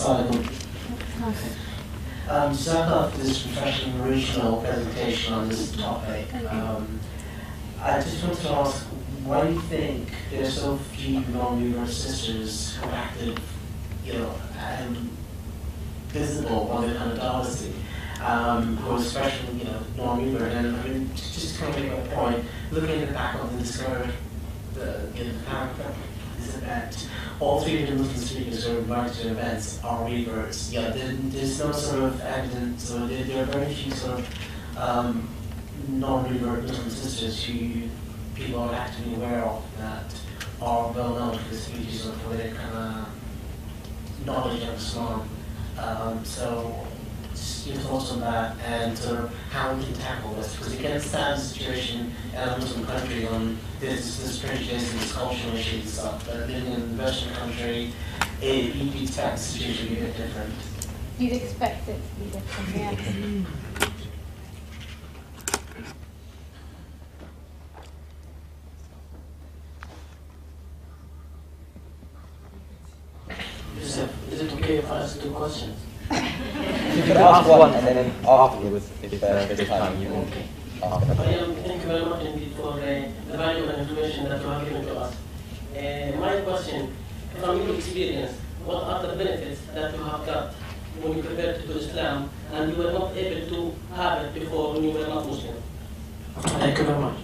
So after this professional original presentation on this topic, I just wanted to ask, why do you think there are so few non-Uyghur sisters who are active, and visible on the kind of diversity, who are especially, non-Uyghur? And I mean, just to kind of make a point, looking at the back of the discovery, the this event, all 3 of the Muslim speakers who are invited to events are Uyghurs. There's no sort of evidence, or there are very few sort of non-Uyghur Muslim sisters who people are actively aware of that are well known for the speeches or for their kind of knowledge of Islam. So just your thoughts on that and sort of how we can tackle this, because you can understand the situation in a Muslim country on this prejudice and this cultural issues and stuff, but living in a Western country, you'd expect the situation to be a bit different. You'd expect it to be different, yeah. Is it okay if I ask 2 questions? You can ask one and then afterwards, if there's time, you can okay. ask another. Thank you very much indeed for the valuable information that you have given to us. My question, from your experience, what are the benefits that you have got when you converted to Islam and you were not able to have it before when you were not Muslim? Thank you very much.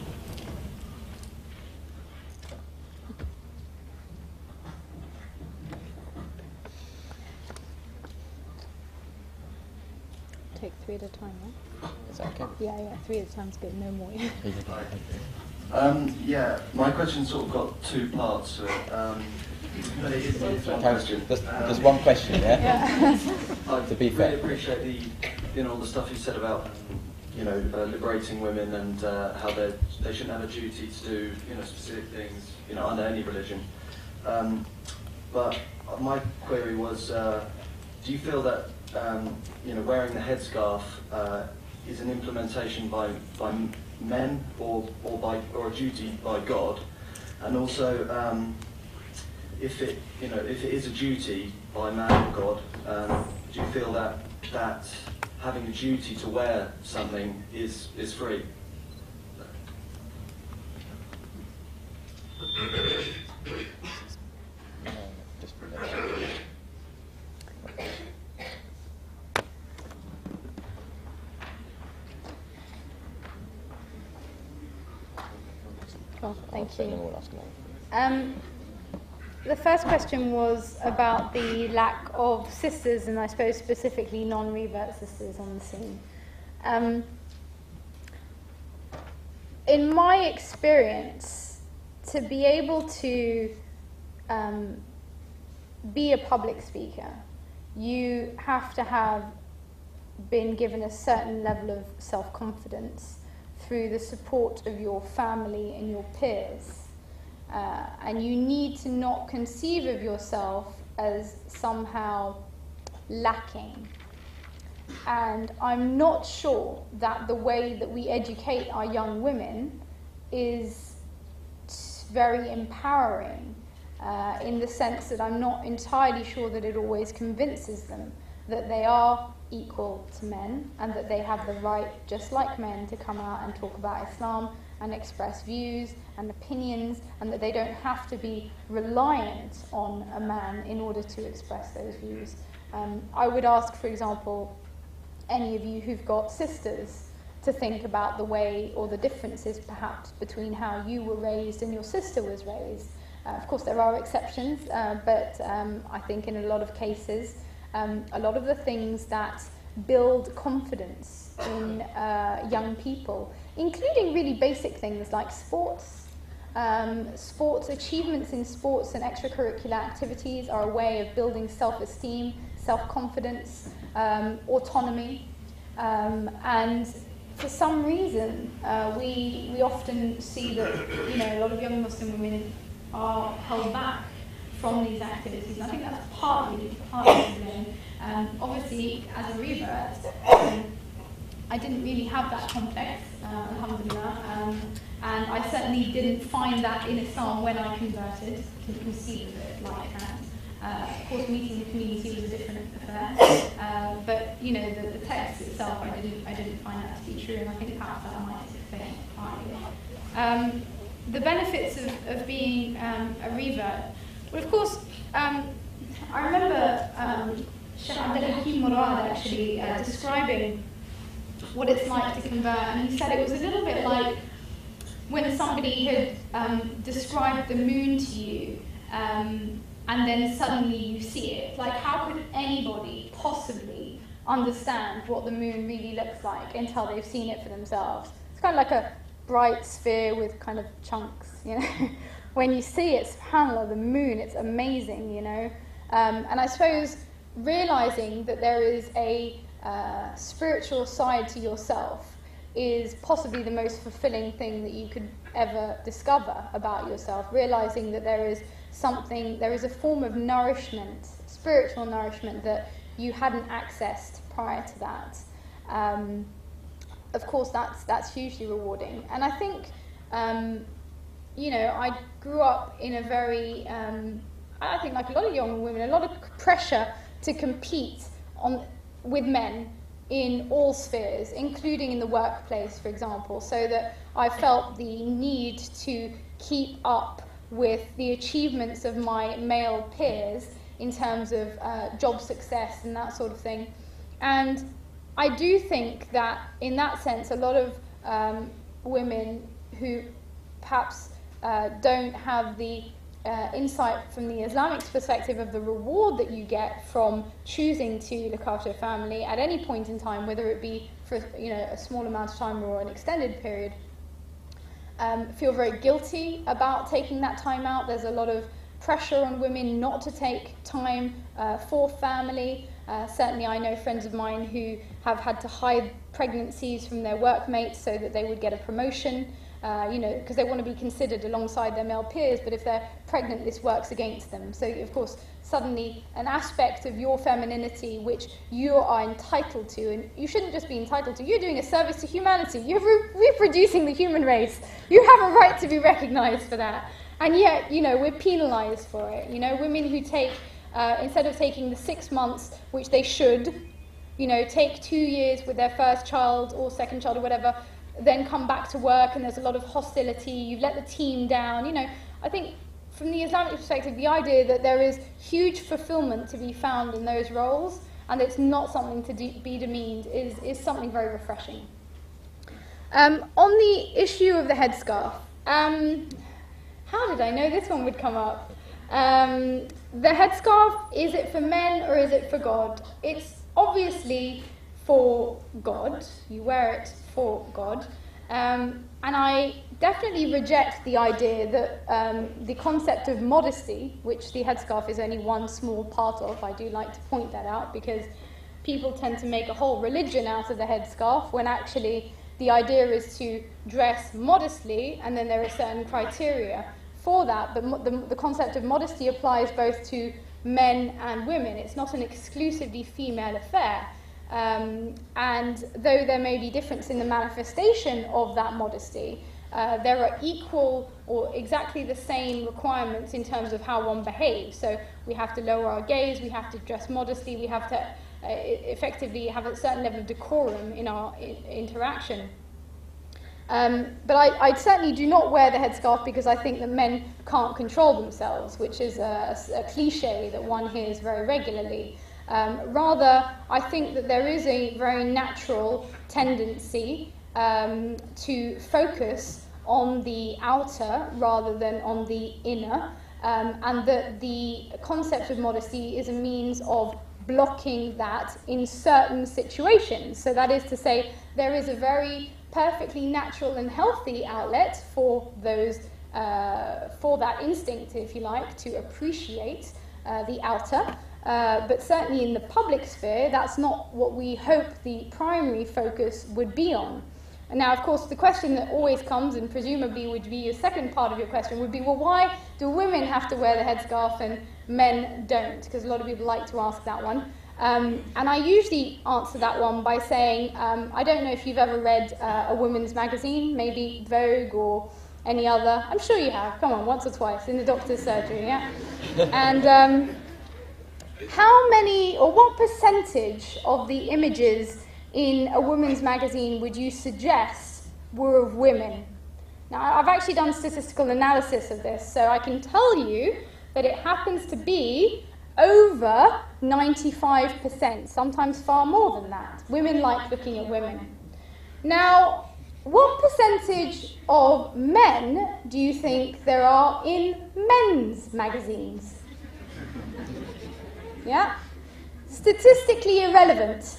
Take 3 at a time, right? Is that okay? Yeah, 3 at a time's good, no more. Yeah, my question sort of got 2 parts to it. But it is one question. There's one question, yeah? I To be fair. really appreciate all the stuff you said about, liberating women and how they shouldn't have a duty to do, specific things, under any religion. But my query was, do you feel that wearing the headscarf is an implementation by men or a duty by God, and also if it is a duty by man or God, do you feel that having a duty to wear something is free? Well, thank you. The first question was about the lack of sisters, and I suppose specifically non-revert sisters on the scene. In my experience, to be able to be a public speaker, you have to have been given a certain level of self-confidence through the support of your family and your peers. And you need to not conceive of yourself as somehow lacking. And I'm not sure that the way that we educate our young women is very empowering, in the sense that I'm not entirely sure that it always convinces them that they are equal to men and that they have the right, just like men, to come out and talk about Islam and express views and opinions, and that they don't have to be reliant on a man in order to express those views. I would ask, for example, any of you who've got sisters to think about the way or the differences perhaps between how you were raised and your sister was raised. Of course there are exceptions, but I think in a lot of cases a lot of the things that build confidence in young people, including really basic things like sports. Sports achievements in sports and extracurricular activities are a way of building self-esteem, self-confidence, autonomy, and for some reason we often see that a lot of young Muslim women are held back from these activities, and I think that's partly obviously as a revert, I didn't really have that complex, alhamdulillah, and I certainly didn't find that in Islam when I converted, to conceive of it like that. Of course, meeting the community was a different affair, but you know, the text itself, I didn't find that to be true, and I think perhaps that might explain partly. The benefits of being a revert. Well, of course, I remember Sheikh Abdul Hakim Murad actually describing what it's like to convert, and he said it was a little bit like when somebody had described the moon to you, and then suddenly you see it. Like, how could anybody possibly understand what the moon really looks like until they've seen it for themselves? It's kind of like a bright sphere with kind of chunks, you know. When you see it, subhanAllah, the moon, it's amazing, you know. And I suppose realizing that there is a spiritual side to yourself is possibly the most fulfilling thing that you could ever discover about yourself. Realizing that there is a form of nourishment, spiritual nourishment, that you hadn't accessed prior to that. Of course, that's hugely rewarding. And I think, you know, I grew up in a very, I think like a lot of young women, a lot of pressure to compete with men in all spheres, including in the workplace, for example, so that I felt the need to keep up with the achievements of my male peers in terms of job success and that sort of thing. And I do think that, in that sense, a lot of women who perhaps don't have the insight from the Islamic perspective of the reward that you get from choosing to look after a family at any point in time, whether it be for, you know, a small amount of time or an extended period, feel very guilty about taking that time out. There's a lot of pressure on women not to take time for family. Certainly I know friends of mine who have had to hide pregnancies from their workmates so that they would get a promotion, you know, because they want to be considered alongside their male peers, but if they're pregnant, this works against them. So, of course, suddenly an aspect of your femininity which you are entitled to, and you shouldn't just be entitled to, you're doing a service to humanity, you're reproducing the human race, you have a right to be recognized for that. And yet, you know, we're penalized for it. You know, women who take, instead of taking the 6 months, which they should, you know, take 2 years with their first child or second child or whatever, then come back to work and there's a lot of hostility, you've let the team down. You know, I think from the Islamic perspective, the idea that there is huge fulfillment to be found in those roles and it's not something to be demeaned is something very refreshing. On the issue of the headscarf, how did I know this one would come up? The headscarf, is it for men or is it for God? It's obviously for God. You wear it for God. And I definitely reject the idea that the concept of modesty, which the headscarf is only one small part of, I do like to point that out, because people tend to make a whole religion out of the headscarf when actually the idea is to dress modestly, and then there are certain criteria for that. But the concept of modesty applies both to men and women. It's not an exclusively female affair. And though there may be difference in the manifestation of that modesty, there are equal or exactly the same requirements in terms of how one behaves. So we have to lower our gaze, we have to dress modestly, we have to effectively have a certain level of decorum in our interaction. But I certainly do not wear the headscarf because I think that men can't control themselves, which is a cliche that one hears very regularly. Rather, I think that there is a very natural tendency to focus on the outer rather than on the inner, and that the concept of modesty is a means of blocking that in certain situations. So that is to say, there is a very perfectly natural and healthy outlet for those, for that instinct, if you like, to appreciate the outer. But certainly in the public sphere, that's not what we hope the primary focus would be on. And now, of course, the question that always comes, and presumably would be your second part of your question, would be, well, why do women have to wear the headscarf and men don't? Because a lot of people like to ask that one. And I usually answer that one by saying, I don't know if you've ever read a women's magazine, maybe Vogue or any other. I'm sure you have. Come on, once or twice in the doctor's surgery, yeah? And how many or what percentage of the images in a women's magazine would you suggest were of women? Now, I've actually done statistical analysis of this, so I can tell you that it happens to be over 95%, sometimes far more than that. Women like looking at women. Now, what percentage of men do you think there are in men's magazines? Yeah? Statistically irrelevant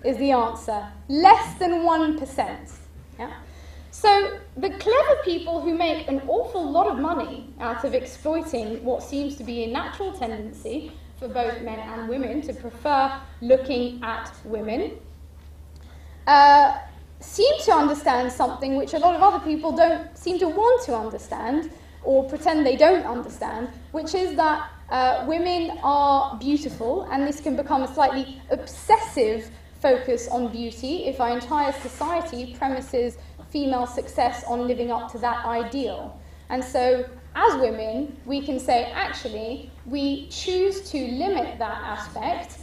is the answer. Less than 1%. Yeah? So the clever people who make an awful lot of money out of exploiting what seems to be a natural tendency for both men and women to prefer looking at women seem to understand something which a lot of other people don't seem to want to understand or pretend they don't understand, which is that women are beautiful, and this can become a slightly obsessive focus on beauty if our entire society premises female success on living up to that ideal. And so, as women, we can say, actually, we choose to limit that aspect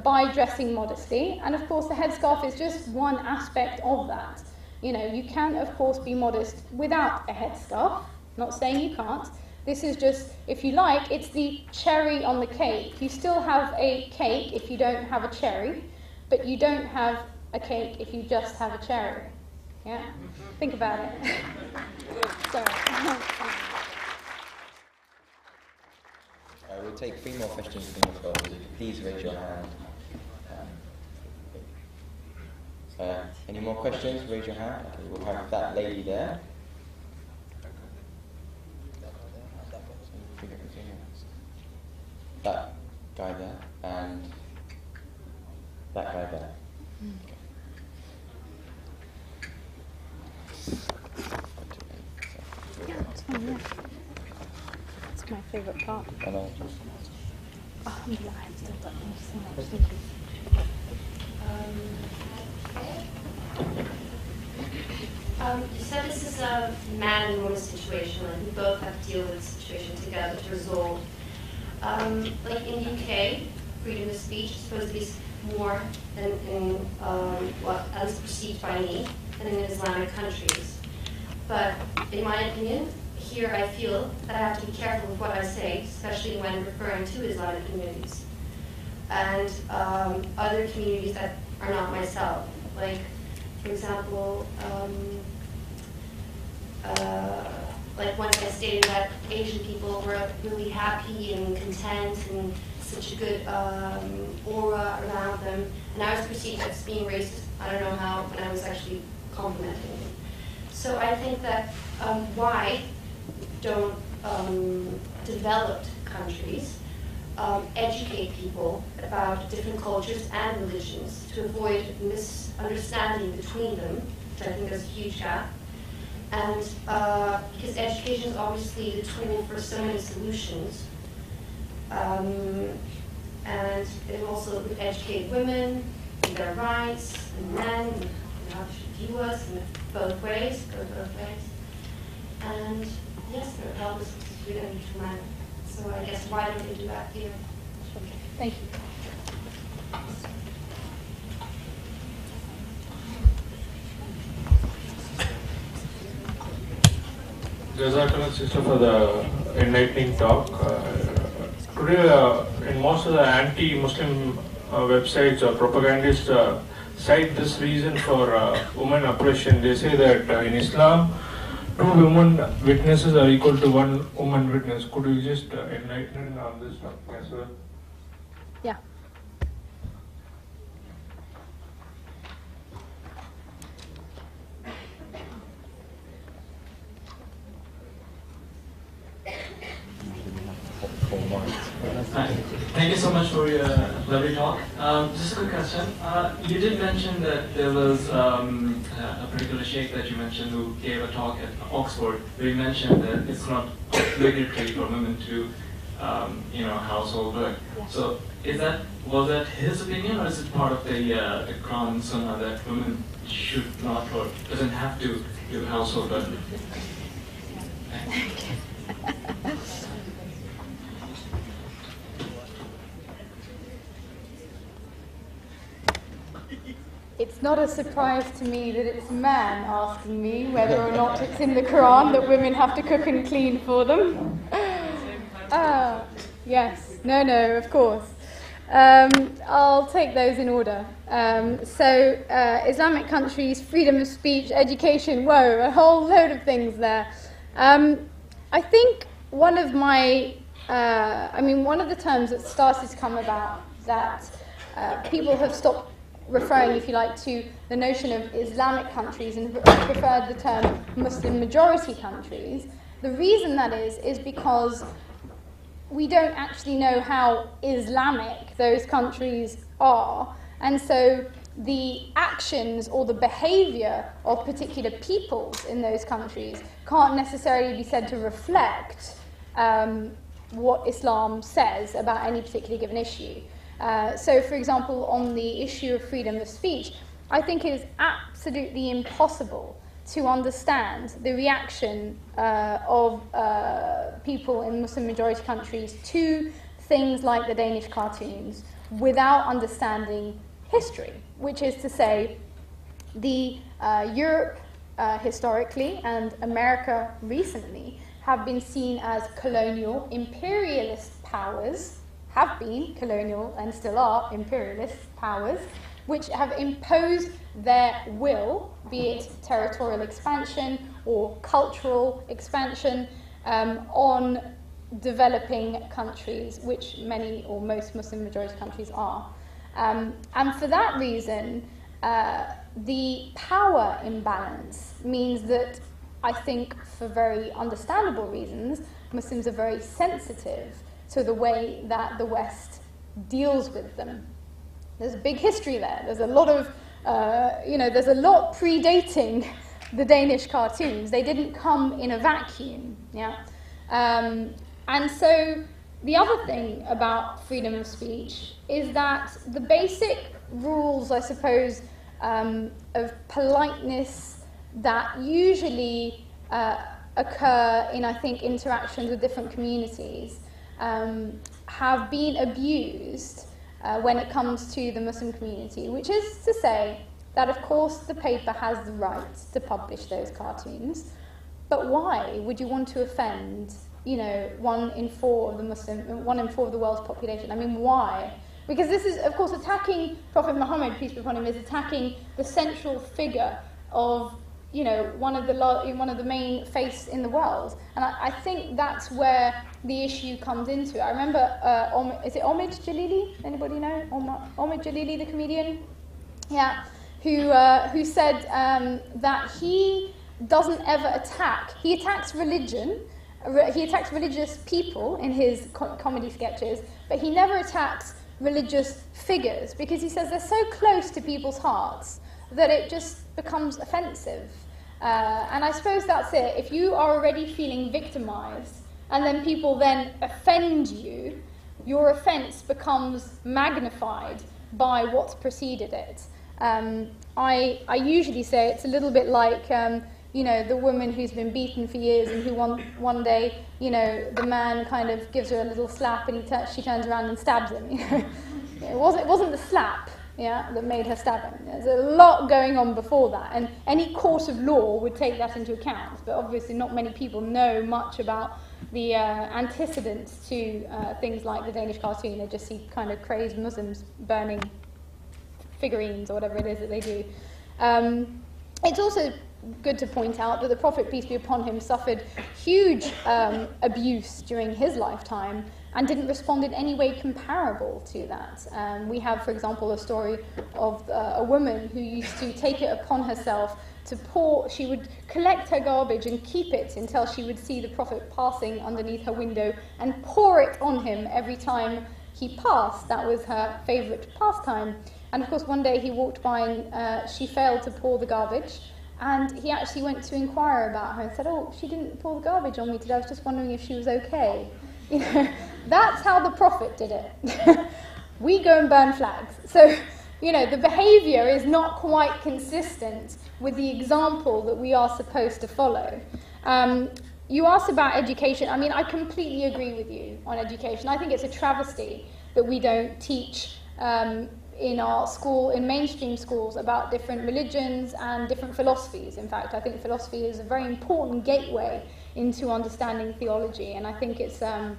by dressing modestly, and of course the headscarf is just one aspect of that. You know, you can of course be modest without a headscarf, not saying you can't. This is just, if you like, it's the cherry on the cake. You still have a cake if you don't have a cherry, but you don't have a cake if you just have a cherry. Yeah? Think about it. Sorry. We'll take 3 more questions from the floor. Please raise your hand. Any more questions? Raise your hand. Okay, we'll have that lady there. That guy there, and that guy there. Yeah, it's fine, yeah. It's my favourite part. Hello. Alhamdulillah, I'm still done. Thank you so much. Thank you. You said this is a man and woman situation, like we both have to deal with the situation together to resolve. Like in the UK, freedom of speech is supposed to be more than in what at least perceived by me than in Islamic countries. But in my opinion, here I feel that I have to be careful with what I say, especially when referring to Islamic communities and other communities that are not myself. Like, for example, like once I stated that Asian people were really happy and content and such a good aura around them, and I was perceived as being racist. I don't know how, when I was actually complimenting them. So I think that why don't developed countries educate people about different cultures and religions to avoid misunderstanding between them, which I think is a huge gap. And because education is obviously the tool for so many solutions. And it also would educate women in their rights, and men, and how they should view us in both ways, go both ways. And yes, it would help us with freedom of mind. So I guess why don't they do that here? Thank you. Jazakallah, sister, for the enlightening talk. Today, in most of the anti-Muslim websites or propagandists cite this reason for women oppression. They say that in Islam, 2 women witnesses are equal to 1 woman witness. Could you just enlighten on this topic as well? Yeah. Thank you so much for your lovely talk. Just a quick question. You did mention that there was a particular sheikh that you mentioned who gave a talk at Oxford where you mentioned that it's not obligatory for women to, household work. Yeah. So was that his opinion, or is it part of the Quran and Sunnah that women should not or doesn't have to do household work? It's not a surprise to me that it's a man asking me whether or not it's in the Quran that women have to cook and clean for them. Yes, no, of course. I'll take those in order. Islamic countries, freedom of speech, education, whoa, a whole load of things there. I think one of the terms that started to come about that people have stopped referring, if you like, to the notion of Islamic countries and preferred the term Muslim majority countries. The reason that is because we don't actually know how Islamic those countries are, and so the actions or the behavior of particular peoples in those countries can't necessarily be said to reflect what Islam says about any particularly given issue. So, for example, on the issue of freedom of speech, I think it is absolutely impossible to understand the reaction of people in Muslim-majority countries to things like the Danish cartoons without understanding history, which is to say, Europe historically and America recently have been seen as colonial, imperialist powers, have been colonial and still are imperialist powers, which have imposed their will, be it territorial expansion or cultural expansion, on developing countries, which many or most Muslim majority countries are. And for that reason, the power imbalance means that I think, for very understandable reasons, Muslims are very sensitive to the way that the West deals with them. There's a big history there. There's a lot of, there's a lot predating the Danish cartoons. They didn't come in a vacuum, yeah? And so the other thing about freedom of speech is that the basic rules, I suppose, of politeness that usually occur in, I think, interactions with different communities have been abused when it comes to the Muslim community, which is to say that, of course, the paper has the right to publish those cartoons, but why would you want to offend, 1 in 4 of the world's population? I mean, why? Because this is, of course, attacking Prophet Muhammad, peace be upon him, is attacking the central figure of, one of the main faiths in the world. And I think that's where the issue comes into. I remember, is it Omid Jalili? Anybody know? Omid Jalili, the comedian? Yeah. Who said that he doesn't ever attack. He attacks religion. He attacks religious people in his comedy sketches, but he never attacks religious figures because he says they're so close to people's hearts that it just becomes offensive. And I suppose that's it. If you are already feeling victimized and then people then offend you, your offense becomes magnified by what's preceded it. I usually say it's a little bit like the woman who's been beaten for years and who one day, the man kind of gives her a little slap and she turns around and stabs him. It wasn't the slap, that made her stab him. There's a lot going on before that, and any court of law would take that into account. But obviously, not many people know much about the antecedents to things like the Danish cartoon. They just see kind of crazed Muslims burning figurines or whatever it is that they do. It's also good to point out that the Prophet, peace be upon him, suffered huge abuse during his lifetime and didn't respond in any way comparable to that. We have, for example, a story of a woman who used to take it upon herself to she would collect her garbage and keep it until she would see the Prophet passing underneath her window and pour it on him every time he passed. That was her favourite pastime. And of course, one day he walked by and she failed to pour the garbage. And he actually went to inquire about her and said, "Oh, she didn't pour the garbage on me today. I was just wondering if she was okay." That's how the Prophet did it. We go and burn flags. So, the behaviour is not quite consistent with the example that we are supposed to follow. You asked about education. I mean, I completely agree with you on education. I think it's a travesty that we don't teach in our school, in mainstream schools, about different religions and different philosophies. In fact, I think philosophy is a very important gateway into understanding theology, and I think it's a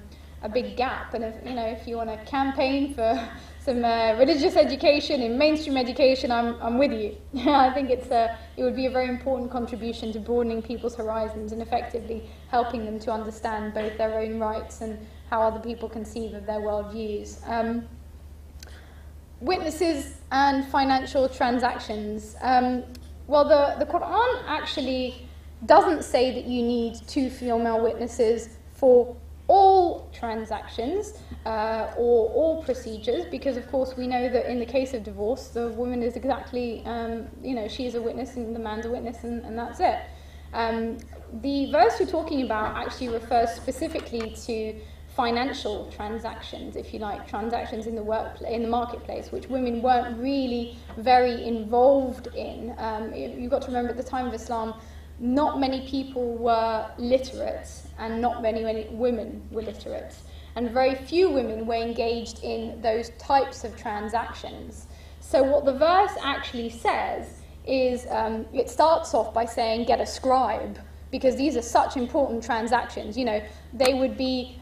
big gap. And if you want to campaign for some religious education in mainstream education, I'm with you. I think it would be a very important contribution to broadening people's horizons and effectively helping them to understand both their own rights and how other people conceive of their worldviews. Witnesses and financial transactions. Well, the Quran actually doesn't say that you need 2 female witnesses for all transactions or all procedures, because of course we know that in the case of divorce, the woman is exactly, she is a witness and the man's a witness, and that's it. The verse you're talking about actually refers specifically to financial transactions, if you like, transactions in the marketplace, which women weren't really very involved in. You've got to remember, at the time of Islam, not many people were literate, and not many women were literate, and very few women were engaged in those types of transactions. So what the verse actually says is, it starts off by saying, get a scribe, because these are such important transactions. They would be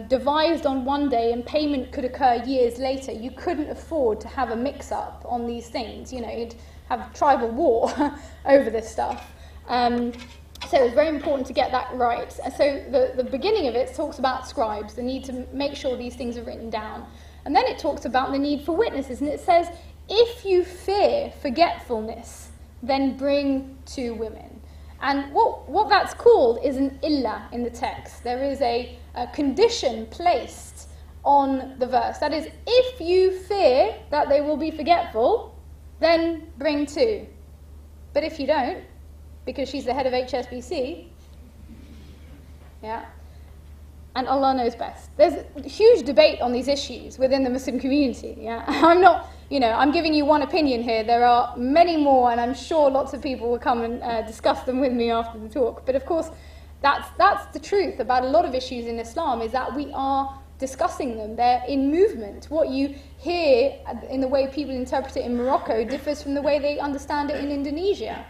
devised on one day and payment could occur years later. You couldn't afford to have a mix-up on these things. You'd have tribal war over this stuff. So it's very important to get that right. So the beginning of it talks about scribes, the need to make sure these things are written down. And then it talks about the need for witnesses, and it says, if you fear forgetfulness, then bring 2 women. And what that's called is an illah in the text. There is a condition placed on the verse. That is, if you fear that they will be forgetful, then bring 2. But if you don't, because she's the head of HSBC, yeah, and Allah knows best. There's a huge debate on these issues within the Muslim community, yeah. I'm giving you one opinion here. There are many more, and I'm sure lots of people will come and discuss them with me after the talk. But of course, that's the truth about a lot of issues in Islam, is that we are discussing them. They're in movement. What you hear in the way people interpret it in Morocco differs from the way they understand it in Indonesia.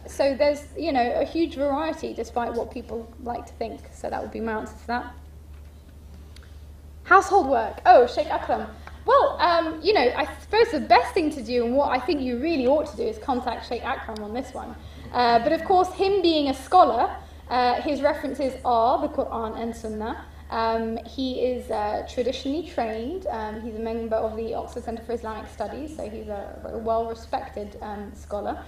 So there's, a huge variety, despite what people like to think. So that would be my answer to that. Household work. Oh, Sheikh Akram. Well, I suppose the best thing to do, and what I think you really ought to do, is contact Sheikh Akram on this one. But of course, him being a scholar, his references are the Quran and Sunnah. He is traditionally trained. He's a member of the Oxford Centre for Islamic Studies, so he's a very well-respected scholar.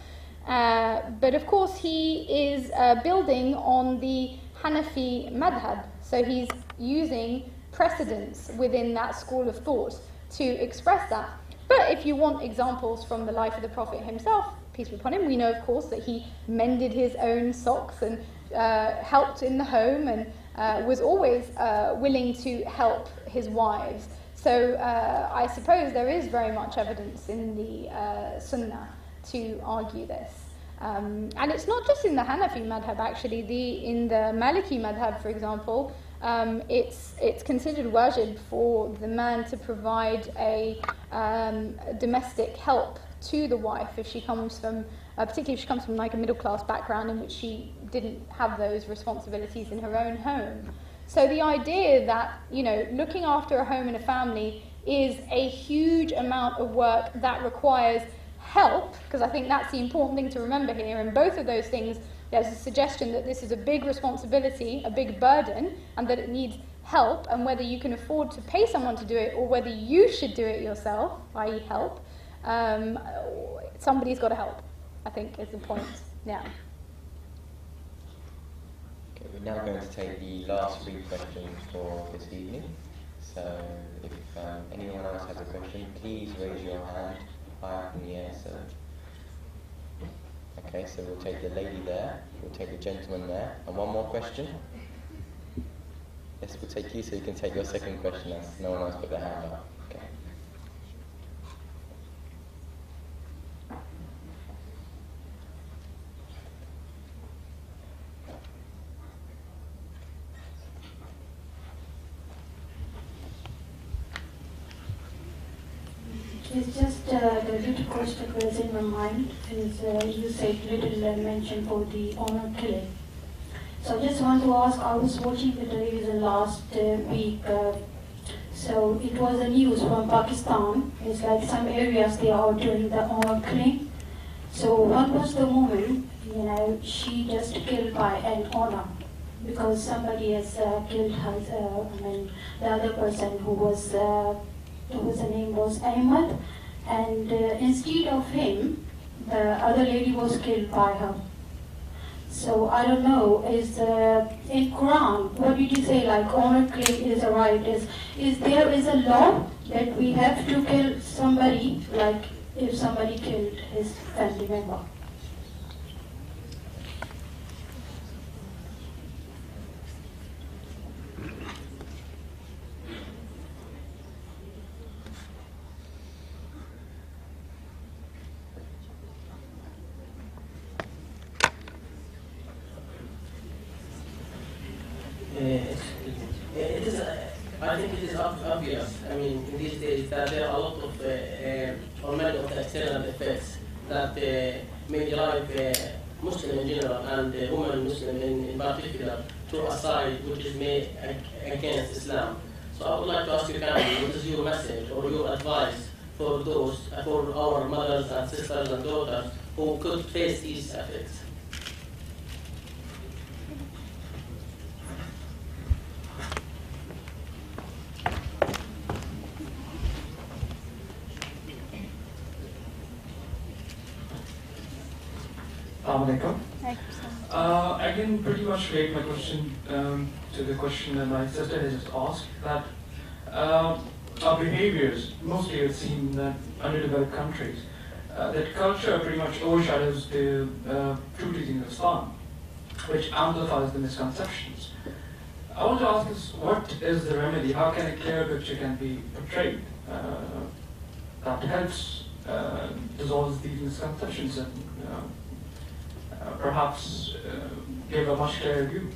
But of course, he is building on the Hanafi madhab, so he's using precedents within that school of thought to express that. But if you want examples from the life of the Prophet himself, peace be upon him, we know, of course, that he mended his own socks and helped in the home, and was always willing to help his wives. So I suppose there is very much evidence in the Sunnah to argue this. And it's not just in the Hanafi madhab, actually. In the Maliki madhab, for example, it's considered wajib for the man to provide a domestic help to the wife if she comes from, particularly if she comes from like a middle class background in which she didn't have those responsibilities in her own home. So the idea that, looking after a home and a family is a huge amount of work that requires help, because I think that's the important thing to remember here. In both of those things, there's a suggestion that this is a big responsibility, a big burden, and that it needs help, and whether you can afford to pay someone to do it or whether you should do it yourself, i.e. help, somebody's got to help, I think is the point. Yeah. Okay, we're now going to take the last 3 questions for this evening. So if anyone else has a question, please raise your hand high up in the air. Okay, so we'll take the lady there, we'll take the gentleman there, and one more question. Yes, we'll take you so you can take your second question as no one else put their hand up. Okay. It's just the little question was in my mind is you said little mention for the honor killing. So I just want to ask, I was watching the television last week, so it was a news from Pakistan. It's like some areas they are doing the honor killing. So what was the woman, she just killed by an honor because somebody has killed her, the other person whose name was Ahmed, and instead of him, the other lady was killed by her. So I don't know, is in Quran, what did you say, like honor killing is a right, is there is a law that we have to kill somebody, like if somebody killed his family member? I think it is obvious. I mean, in these days, that there are a lot of, or many of the external effects that may drive Muslim in general and women Muslim in particular to a side which is made against Islam. So I would like to ask you kindly, what is your message or your advice for those, for our mothers and sisters and daughters who could face these effects? I can pretty much relate my question to the question that my sister has just asked, that our behaviors, mostly it seems that underdeveloped countries, that culture pretty much overshadows the true teachings of Islam, which amplifies the misconceptions. I want to ask us, what is the remedy? How can a clear picture can be portrayed that helps dissolve these misconceptions and perhaps give a much clearer view?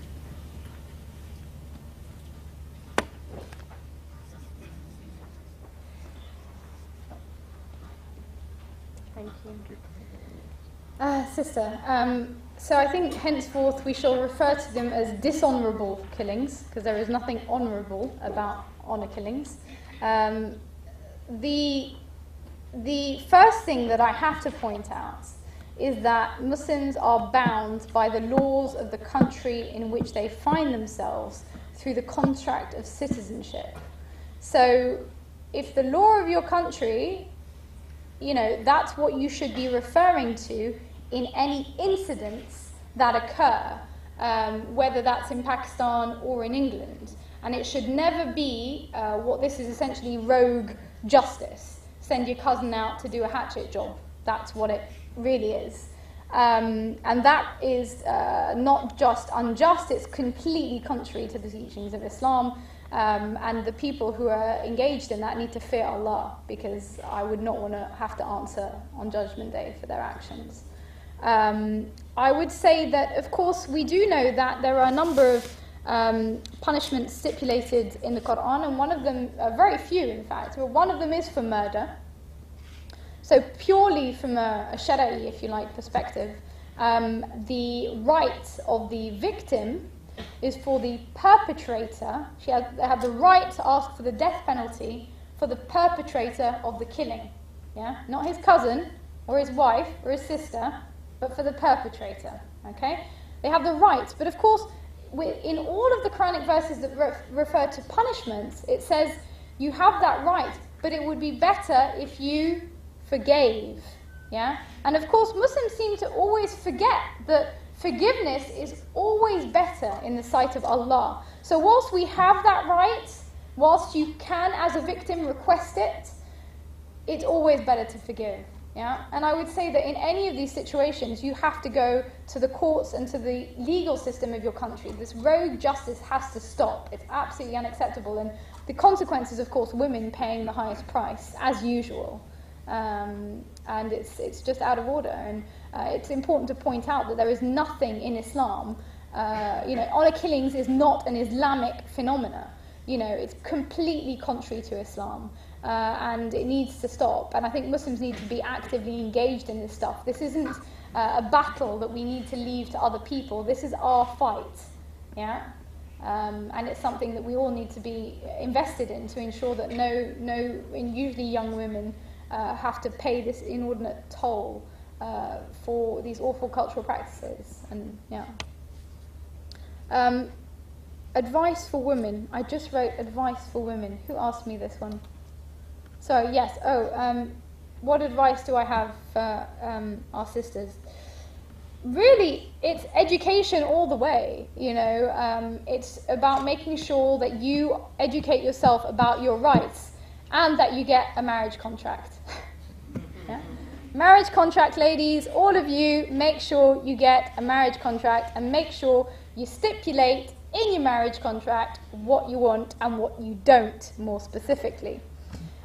Thank you. Sister, so I think henceforth we shall refer to them as dishonourable killings, because there is nothing honourable about honour killings. The first thing that I have to point out is that Muslims are bound by the laws of the country in which they find themselves through the contract of citizenship. So if the law of your country, that's what you should be referring to in any incidents that occur, whether that's in Pakistan or in England. And it should never be what this is essentially rogue justice. Send your cousin out to do a hatchet job. That's what it really is. And that is not just unjust, it's completely contrary to the teachings of Islam. And the people who are engaged in that need to fear Allah, because I would not want to have to answer on Judgment Day for their actions. I would say that, of course, we do know that there are a number of punishments stipulated in the Quran, and one of them, very few in fact, but one of them is for murder. So purely from a shari'i, if you like, perspective, the right of the victim is for the perpetrator. They have the right to ask for the death penalty for the perpetrator of the killing. Yeah? Not his cousin or his wife or his sister, but for the perpetrator. Okay? They have the right. But of course, in all of the Quranic verses that refer to punishments, it says you have that right, but it would be better if you forgave. Yeah? And of course, Muslims seem to always forget that forgiveness is always better in the sight of Allah. So whilst we have that right, whilst you can as a victim request it, it's always better to forgive. Yeah? And I would say that in any of these situations, you have to go to the courts and to the legal system of your country. This rogue justice has to stop. It's absolutely unacceptable. And the consequence is, of course, women paying the highest price, as usual. And it's just out of order. And it's important to point out that there is nothing in Islam. Honor killings is not an Islamic phenomena. It's completely contrary to Islam. and it needs to stop. And I think Muslims need to be actively engaged in this stuff. This isn't a battle that we need to leave to other people. This is our fight, yeah. And it's something that we all need to be invested in to ensure that and usually young women have to pay this inordinate toll for these awful cultural practices. And yeah. Advice for women. I just wrote advice for women. Who asked me this one? So yes. What advice do I have for our sisters? Really, it's education all the way. It's about making sure that you educate yourself about your rights and that you get a marriage contract. Yeah? Marriage contract, ladies, all of you, make sure you get a marriage contract and make sure you stipulate in your marriage contract what you want and what you don't, more specifically.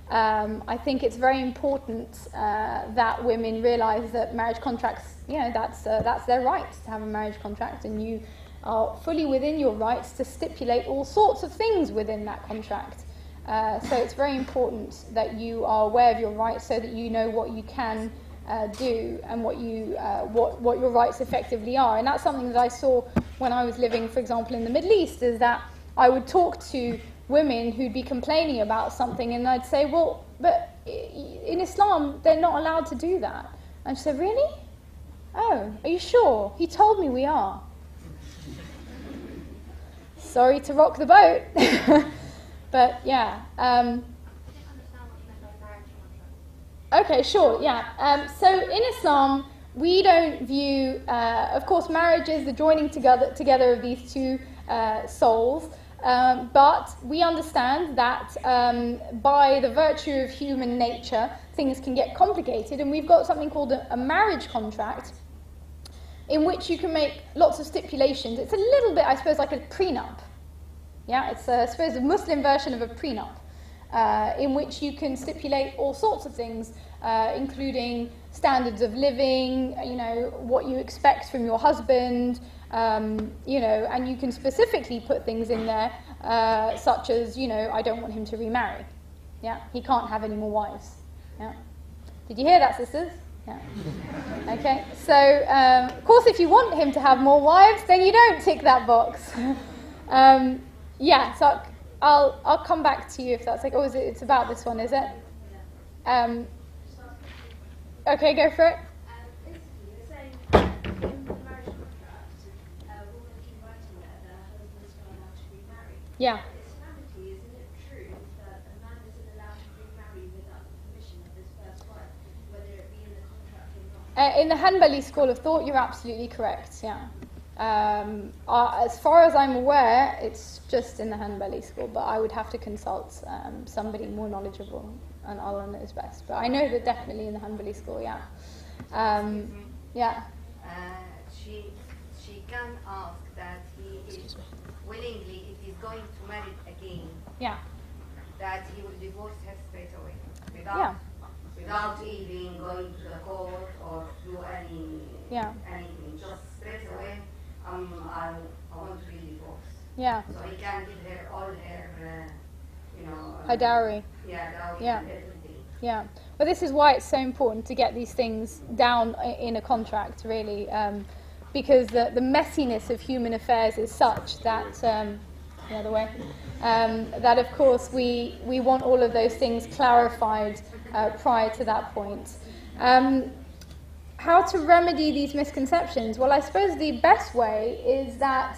I think it's very important that women realise that marriage contracts, that's their right to have a marriage contract, and you are fully within your rights to stipulate all sorts of things within that contract. So it's very important that you are aware of your rights so that you know what you can do and what your rights effectively are. And that's something that I saw when I was living, for example, in the Middle East, is that I would talk to women who'd be complaining about something, and I'd say, well, but in Islam they're not allowed to do that. And she said, really? Oh, are you sure? He told me we are. Sorry to rock the boat. But yeah. Okay, sure, yeah. So in Islam, we don't view, of course, marriage is the joining together of these two souls. But we understand that by the virtue of human nature, things can get complicated, and we've got something called a marriage contract, in which you can make lots of stipulations. It's a little bit, I suppose, like a prenup. Yeah, it's, I suppose, a Muslim version of a prenup, in which you can stipulate all sorts of things, including standards of living, what you expect from your husband, and you can specifically put things in there, such as, I don't want him to remarry. Yeah, he can't have any more wives. Yeah, did you hear that, sisters? Yeah. Okay. So, of course, if you want him to have more wives, then you don't tick that box. Yeah. So I'll come back to you if that's like. Oh, it's about this one, is it? Okay, go for it. Yeah. Isn't it true that a man isn't allowed to remarry without the permission of his first wife, whether it be in the contract or not? In the Hanbali school of thought, you're absolutely correct, yeah. As far as I'm aware, it's just in the Hanbali school, but I would have to consult somebody more knowledgeable, and Allah knows best. But I know that definitely in the Hanbali school, yeah. Yeah. She can ask that he is willingly, if he's going to marry again, yeah, that he will divorce her straight away without even going to the court or do anything. Just straight away, I want to be divorced. Yeah. So he can give her all her, her dowry. Yeah, dowry Yeah. and everything. Yeah. Well, this is why it's so important to get these things down in a contract, really. Because the messiness of human affairs is such that, the other way, that of course we want all of those things clarified prior to that point. How to remedy these misconceptions? Well, I suppose the best way is that,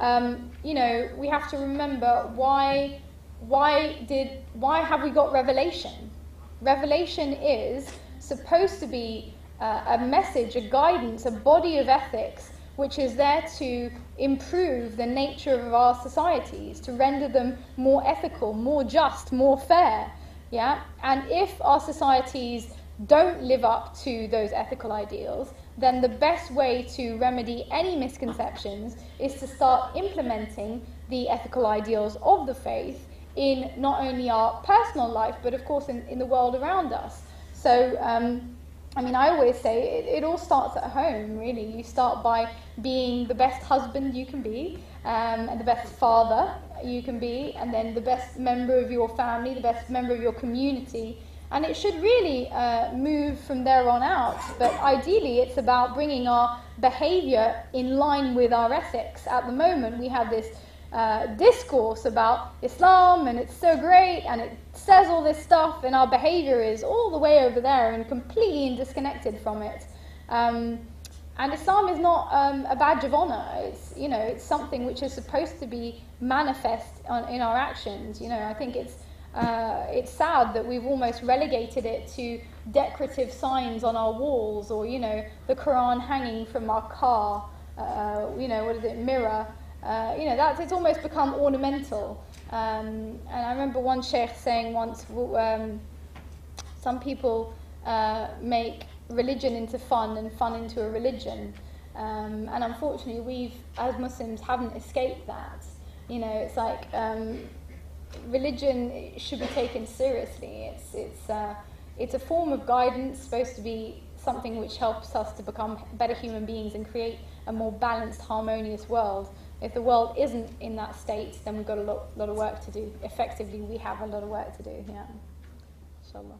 we have to remember why have we got revelation? Revelation is supposed to be a message, a guidance, a body of ethics, which is there to improve the nature of our societies, to render them more ethical, more just, more fair. Yeah? And if our societies don't live up to those ethical ideals, then the best way to remedy any misconceptions is to start implementing the ethical ideals of the faith in not only our personal life, but of course in the world around us. So, I mean, I always say it all starts at home, really. You start by being the best husband you can be, and the best father you can be, and then the best member of your family, the best member of your community. And it should really move from there on out. But ideally, it's about bringing our behavior in line with our ethics. At the moment, we have this discourse about Islam, and it's so great, and it says all this stuff, and our behavior is all the way over there and completely disconnected from it. And Islam is not a badge of honor. It's, you know, it's something which is supposed to be manifest in our actions. You know, I think it's sad that we've almost relegated it to decorative signs on our walls, or, you know, the Quran hanging from our car, you know, what is it, mirror. You know, it's almost become ornamental. And I remember one sheikh saying once, some people make religion into fun and fun into a religion. And unfortunately, we as Muslims haven't escaped that. You know, it's like religion should be taken seriously. It's a form of guidance, supposed to be something which helps us to become better human beings and create a more balanced, harmonious world. If the world isn't in that state, then we've got a lot of work to do. Effectively, we have a lot of work to do, yeah. Inshallah.